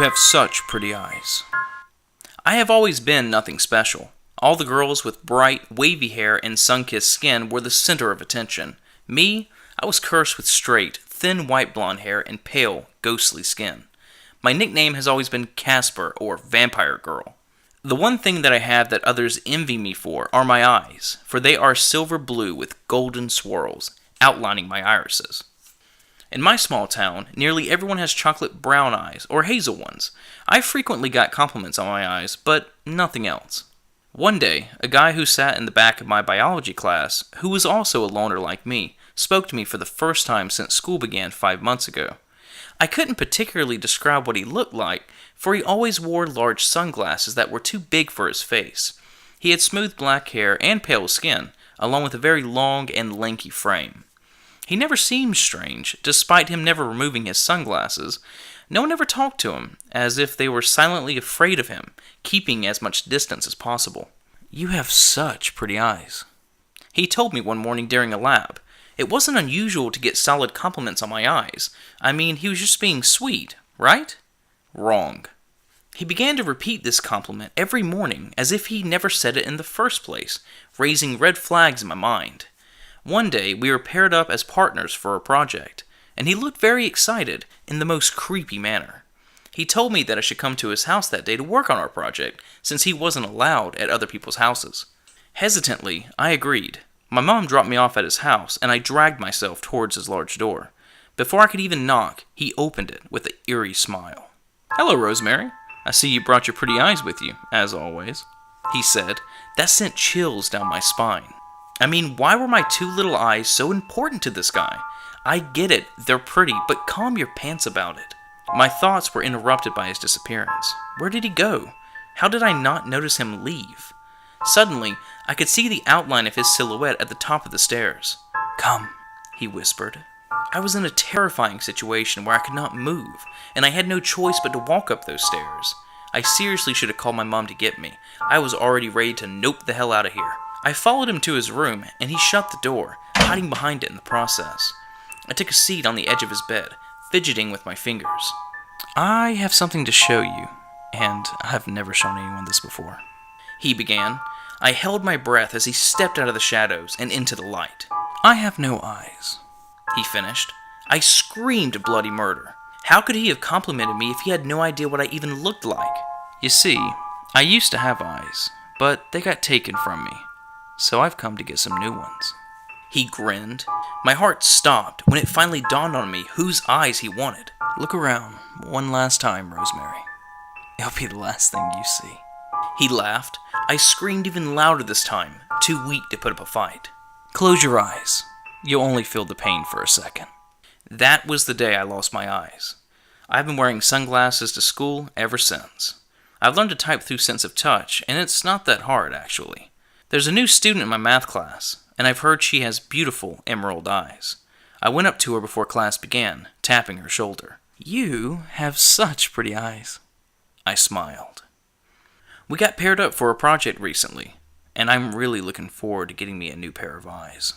have such pretty eyes. I have always been nothing special. All the girls with bright, wavy hair and sun-kissed skin were the center of attention. Me, I was cursed with straight, thin white blonde hair and pale, ghostly skin. My nickname has always been Casper, or Vampire Girl. The one thing that I have that others envy me for are my eyes, for they are silver blue with golden swirls, outlining my irises. In my small town, nearly everyone has chocolate brown eyes, or hazel ones. I frequently got compliments on my eyes, but nothing else. One day, a guy who sat in the back of my biology class, who was also a loner like me, spoke to me for the first time since school began 5 months ago. I couldn't particularly describe what he looked like, for he always wore large sunglasses that were too big for his face. He had smooth black hair and pale skin, along with a very long and lanky frame. He never seemed strange, despite him never removing his sunglasses. No one ever talked to him, as if they were silently afraid of him, keeping as much distance as possible. "You have such pretty eyes," he told me one morning during a lab. It wasn't unusual to get solid compliments on my eyes. I mean, he was just being sweet, right? Wrong. He began to repeat this compliment every morning as if he never said it in the first place, raising red flags in my mind. One day, we were paired up as partners for a project, and he looked very excited in the most creepy manner. He told me that I should come to his house that day to work on our project, since he wasn't allowed at other people's houses. Hesitantly, I agreed. My mom dropped me off at his house, and I dragged myself towards his large door. Before I could even knock, he opened it with an eerie smile. "Hello, Rosemary. I see you brought your pretty eyes with you, as always," he said. That sent chills down my spine. I mean, why were my two little eyes so important to this guy? I get it, they're pretty, but calm your pants about it. My thoughts were interrupted by his disappearance. Where did he go? How did I not notice him leave? Suddenly, I could see the outline of his silhouette at the top of the stairs. "Come," he whispered. I was in a terrifying situation where I could not move, and I had no choice but to walk up those stairs. I seriously should have called my mom to get me. I was already ready to nope the hell out of here. I followed him to his room, and he shut the door, hiding behind it in the process. I took a seat on the edge of his bed, fidgeting with my fingers. "I have something to show you, and I've never shown anyone this before," he began. I held my breath as he stepped out of the shadows and into the light. "I have no eyes," he finished. I screamed bloody murder. How could he have complimented me if he had no idea what I even looked like? You see, I used to have eyes, but they got taken from me, so I've come to get some new ones. He grinned. My heart stopped when it finally dawned on me whose eyes he wanted. "Look around one last time, Rosemary. It'll be the last thing you see." He laughed. I screamed even louder this time, too weak to put up a fight. "Close your eyes. You'll only feel the pain for a second." That was the day I lost my eyes. I've been wearing sunglasses to school ever since. I've learned to type through sense of touch, and it's not that hard, actually. There's a new student in my math class, and I've heard she has beautiful emerald eyes. I went up to her before class began, tapping her shoulder. "You have such pretty eyes." I smiled. We got paired up for a project recently, and I'm really looking forward to getting me a new pair of eyes.